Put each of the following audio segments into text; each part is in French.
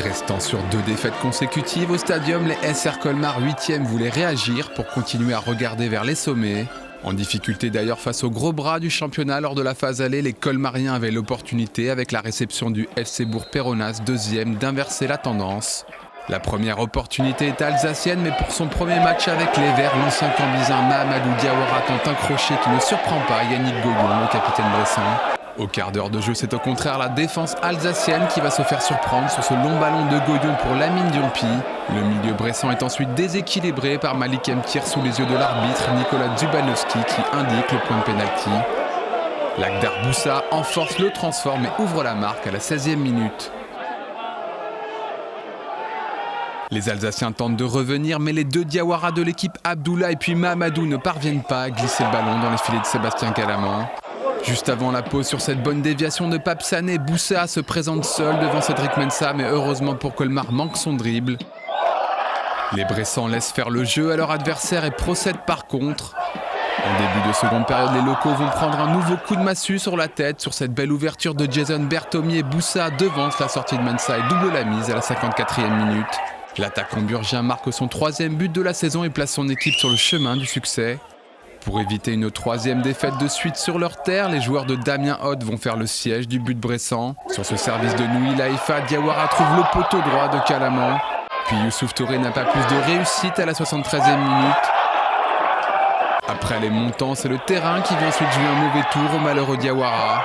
Restant sur 2 défaites consécutives au stadium, les SR Colmar 8e voulaient réagir pour continuer à regarder vers les sommets. En difficulté d'ailleurs face aux gros bras du championnat lors de la phase allée, les Colmariens avaient l'opportunité, avec la réception du FC Bourg-Péronas 2e, d'inverser la tendance. La première opportunité est alsacienne, mais pour son premier match avec les Verts, l'ancien cambizin Mahamadou Diawara tente un crochet qui ne surprend pas Yannick Goyon, le capitaine bressan. Au quart d'heure de jeu, c'est au contraire la défense alsacienne qui va se faire surprendre sur ce long ballon de Goyon pour Lamine Diompi. Le milieu bressan est ensuite déséquilibré par Malik Mtir sous les yeux de l'arbitre Nicolas Dzubanowski qui indique le point de pénalty. Lakhdar Boussa enforce le transforme et ouvre la marque à la 16e minute. Les Alsaciens tentent de revenir, mais les 2 Diawara de l'équipe Abdullah et puis Mahamadou ne parviennent pas à glisser le ballon dans les filets de Sébastien Calaman. Juste avant la pause, sur cette bonne déviation de Pape Sané, Boussa se présente seul devant Cédric Mensah, mais heureusement pour Colmar manque son dribble. Les Bressans laissent faire le jeu à leur adversaire et procèdent par contre. En début de seconde période, les locaux vont prendre un nouveau coup de massue sur la tête. Sur cette belle ouverture de Jason Berthomier, Boussa devance la sortie de Mensah et double la mise à la 54e minute. L'attaquant burgien marque son 3e but de la saison et place son équipe sur le chemin du succès. Pour éviter une 3e défaite de suite sur leur terre, les joueurs de Damien Hott vont faire le siège du but bressan. Sur ce service de Noui Laïfa, Diawara trouve le poteau droit de Calaman. Puis Youssouf Touré n'a pas plus de réussite à la 73e minute. Après les montants, c'est le terrain qui vient ensuite jouer un mauvais tour au malheureux Diawara.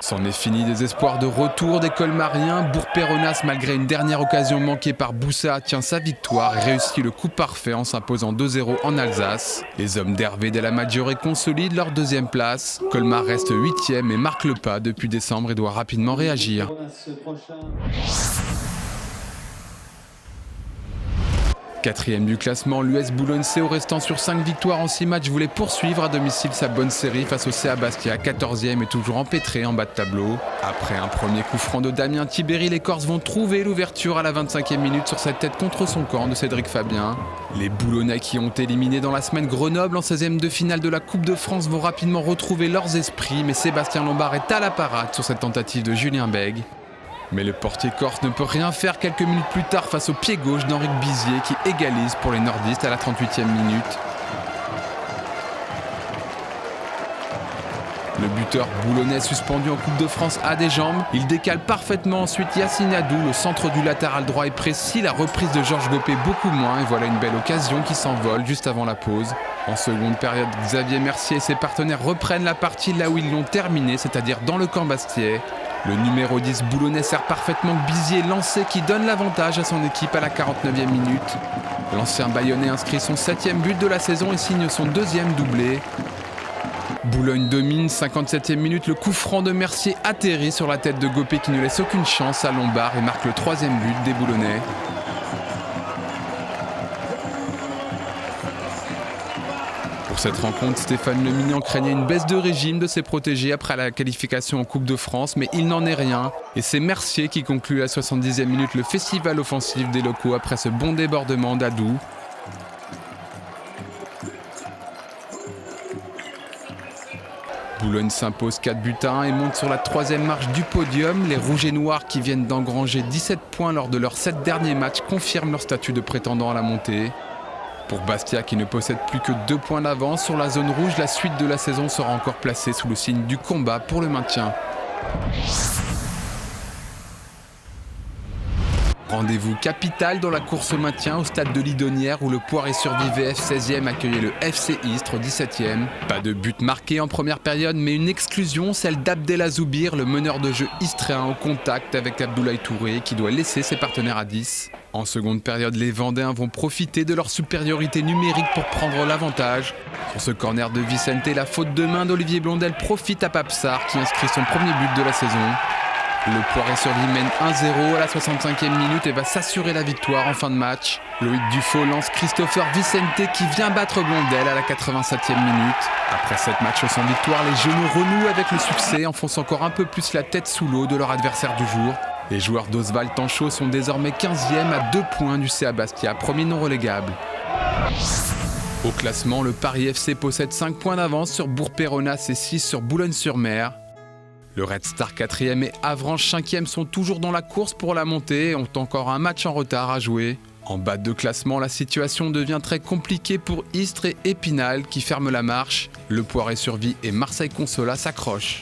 C'en est fini des espoirs de retour des Colmariens. Bourg-Péronas, malgré une dernière occasion manquée par Boussa, tient sa victoire et réussit le coup parfait en s'imposant 2-0 en Alsace. Les hommes d'Hervé Della Maggiore consolident leur 2e place. Colmar reste 8e et marque le pas depuis décembre et doit rapidement réagir. 4e du classement, l'US Boulogne-CO restant sur 5 victoires en 6 matchs voulait poursuivre à domicile sa bonne série face au CA Bastia, 14e et toujours empêtré en bas de tableau. Après un premier coup franc de Damien Tibéri, les Corses vont trouver l'ouverture à la 25e minute sur cette tête contre son camp de Cédric Fabien. Les Boulonnais qui ont éliminé dans la semaine Grenoble en 16e de finale de la Coupe de France vont rapidement retrouver leurs esprits, mais Sébastien Lombard est à la parade sur cette tentative de Julien Bègue. Mais le portier corse ne peut rien faire quelques minutes plus tard face au pied gauche d'Henrique Bizier qui égalise pour les nordistes à la 38e minute. Le buteur boulonnais suspendu en Coupe de France a des jambes. Il décale parfaitement ensuite Yassine Adou. Le centre du latéral droit est précis. La reprise de Georges Gopé beaucoup moins. Et voilà une belle occasion qui s'envole juste avant la pause. En seconde période, Xavier Mercier et ses partenaires reprennent la partie là où ils l'ont terminée, c'est-à-dire dans le camp bastiais. Le numéro 10 boulonnais sert parfaitement Bizier lancé qui donne l'avantage à son équipe à la 49e minute. L'ancien Bayonnais inscrit son 7e but de la saison et signe son 2e doublé. Boulogne domine, 57e minute, le coup franc de Mercier atterrit sur la tête de Gopé qui ne laisse aucune chance à Lombard et marque le 3e but des Boulonnais. Pour cette rencontre, Stéphane Lemignan craignait une baisse de régime de ses protégés après la qualification en Coupe de France, mais il n'en est rien. Et c'est Mercier qui conclut à la 70e minute le festival offensif des locaux après ce bon débordement d'Adou. Boulogne s'impose 4-1 et monte sur la 3e marche du podium. Les Rouges et Noirs qui viennent d'engranger 17 points lors de leurs 7 derniers matchs confirment leur statut de prétendant à la montée. Pour Bastia qui ne possède plus que 2 points d'avance sur la zone rouge, la suite de la saison sera encore placée sous le signe du combat pour le maintien. Rendez-vous capital dans la course au maintien au stade de Lidonnière où le Poiré-sur-Vif 16e accueillait le FC Istres 17e. Pas de but marqué en première période mais une exclusion, celle d'Abdelazoubir, le meneur de jeu istréen au contact avec Abdoulaye Touré qui doit laisser ses partenaires à 10. En seconde période, les Vendéens vont profiter de leur supériorité numérique pour prendre l'avantage. Sur ce corner de Vicente, la faute de main d'Olivier Blondel profite à Papsar qui inscrit son premier but de la saison. Le Poiré-sur-Vif mène 1-0 à la 65e minute et va s'assurer la victoire en fin de match. Loïc Dufaux lance Christopher Vicente qui vient battre Blondel à la 87e minute. Après 7 matchs sans victoire, les Genoux renouent avec le succès, enfoncent encore un peu plus la tête sous l'eau de leur adversaire du jour. Les joueurs d'Oswald Tanchot sont désormais 15e à 2 points du CA Bastia, premier non relégable. Au classement, le Paris FC possède 5 points d'avance sur Bourg-Péronas et 6 sur Boulogne-sur-Mer. Le Red Star 4e et Avranches 5e sont toujours dans la course pour la montée et ont encore un match en retard à jouer. En bas de classement, la situation devient très compliquée pour Istres et Épinal qui ferment la marche. Le Poiré-sur-Vie et Marseille-Consolat s'accrochent.